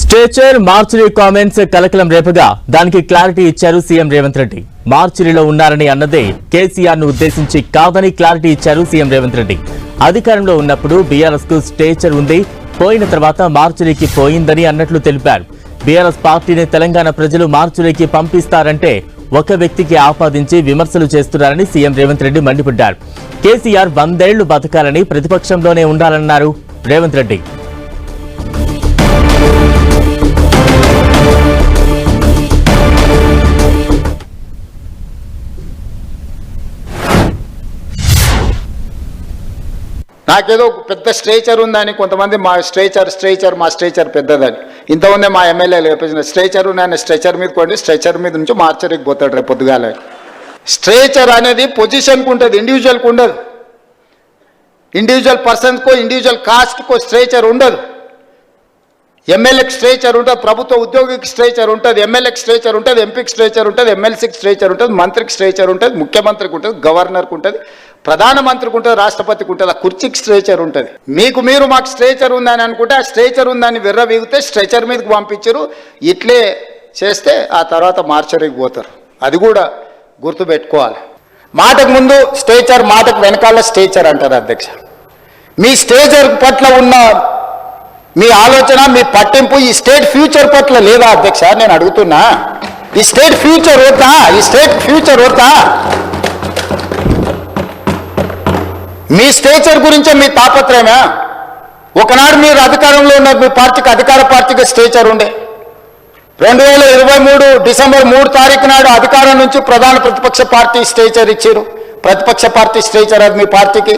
Stretcher mortuary comments కలకలం రేపగా దానికి clarity ఇచ్చారు సీఎం రేవంత్ రెడ్డి. మార్చురీలో ఉన్నారని అన్నదే కేసీఆర్ ను ఉద్దేశించి కాదని క్లారిటీ ఇచ్చారు సీఎం రేవంత్ రెడ్డి. అధికారంలో ఉన్నప్పుడు బీఆర్ఎస్ కు స్ట్రెచర్ ఉంది, పోయిన తర్వాత మార్చురీకి పోయిందని అన్నట్లు తెలిపారు. బీఆర్ఎస్ పార్టీని తెలంగాణ ప్రజలు మార్చురీకి పంపిస్తారంటే ఒక వ్యక్తికి ఆపాదించి విమర్శలు చేస్తున్నారని సీఎం రేవంత్ రెడ్డి మండిపడ్డారు. కేసీఆర్ 100 ఏళ్లు బతకాలని ప్రతిపక్షంలోనే ఉండాలన్నారు రేవంత్ రెడ్డి. నాకేదో పెద్ద స్ట్రెచర్ ఉందని కొంతమంది మా స్ట్రెచర్ పెద్దదని ఇంతమంది మా ఎమ్మెల్యేలు చెప్పేసిన స్ట్రెచర్ నేను స్ట్రెచర్ మీద కొండి స్ట్రెచర్ మీద నుంచి మార్చరీకి పోతాడు రేపు పొద్దుగాల. స్ట్రెచర్ అనేది పొజిషన్కి ఉంటుంది, ఇండివిజువల్కి ఉండదు. ఇండివిజువల్ పర్సన్స్కో ఇండివిజువల్ కాస్ట్కో స్ట్రెచర్ ఉండదు. ఎమ్మెల్యేకి స్ట్రెచర్ ఉంటుంది, ప్రభుత్వ ఉద్యోగికి స్ట్రెచర్ ఉంటుంది, ఎమ్మెల్యేకి స్ట్రెచర్ ఉంటుంది, ఎంపీకి స్ట్రెచర్ ఉంటుంది, ఎమ్మెల్సీకి స్ట్రెచర్ ఉంటుంది, మంత్రికి స్ట్రెచర్ ఉంటుంది, ముఖ్యమంత్రికి ఉంటుంది, గవర్నర్కి ఉంటుంది, ప్రధానమంత్రికి ఉంటుంది, రాష్ట్రపతికి ఉంటుంది. ఆ కుర్చీకి స్ట్రెచర్ ఉంటుంది. మీరు మాకు స్ట్రెచర్ ఉందని అనుకుంటే ఆ స్ట్రెచర్ ఉందని విర్రవీగితే స్ట్రెచర్ మీదకి పంపించరు. ఇట్లే చేస్తే ఆ తర్వాత మార్చరీకి పోతారు. అది కూడా గుర్తుపెట్టుకోవాలి. మాటకు ముందు స్ట్రెచర్, మాటకు వెనకాల స్ట్రెచర్ అంటారు అధ్యక్ష. మీ స్ట్రెచర్ పట్ల ఉన్న మీ ఆలోచన, మీ పట్టింపు ఈ స్టేట్ ఫ్యూచర్ పట్ల లేదా అధ్యక్ష? నేను అడుగుతున్నా, ఈ స్టేట్ ఫ్యూచర్ వద్దా? ఈ స్టేట్ ఫ్యూచర్ వద్దా? మీ స్ట్రెచర్ గురించే మీ తాపత్రయమా? ఒకనాడు మీరు అధికారంలో ఉన్నారు, మీ పార్టీకి అధికార పార్టీగా స్ట్రెచర్ ఉండే. 2023 డిసెంబర్ 3 తారీఖు నాడు అధికారం నుంచి ప్రధాన ప్రతిపక్ష పార్టీ స్ట్రెచర్ ఇచ్చారు. ప్రతిపక్ష పార్టీ స్ట్రెచర్ అది మీ పార్టీకి.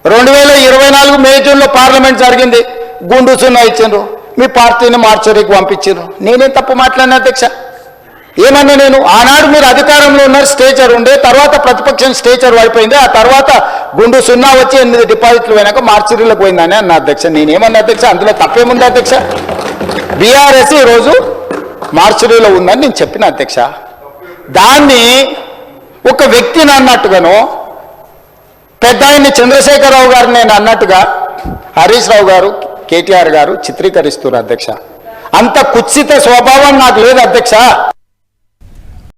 2024 మే జూన్లో పార్లమెంట్ జరిగింది, గుండు సున్నా ఇచ్చిండ్రు, మీ పార్టీని మార్చరీకి పంపించారు. నేనేం తప్పు మాట్లాడిన అధ్యక్ష? ఏమన్నా నేను ఆనాడు మీరు అధికారంలో ఉన్నారు, స్ట్రెచర్ ఉండే, తర్వాత ప్రతిపక్షం స్ట్రెచర్ అయిపోయింది, ఆ తర్వాత గుండు సున్నా వచ్చి 8 డిపాజిట్లు పోయినాక మార్చరీలకు పోయిందని అన్న అధ్యక్ష. నేనేమన్నా అధ్యక్ష? అందులో తప్పేముంది అధ్యక్ష? బీఆర్ఎస్ ఈరోజు మార్చరీలో ఉందని నేను చెప్పిన అధ్యక్ష. దాన్ని ఒక వ్యక్తిని అన్నట్టుగాను, పెద్ద ఆయన్ని చంద్రశేఖరరావు గారిని నేను అన్నట్టుగా హరీష్ రావు గారు, కేటీఆర్ గారు చిత్రీకరిస్తున్నారు అధ్యక్ష. అంత కుత్సిత స్వభావం నాకు లేదు అధ్యక్ష.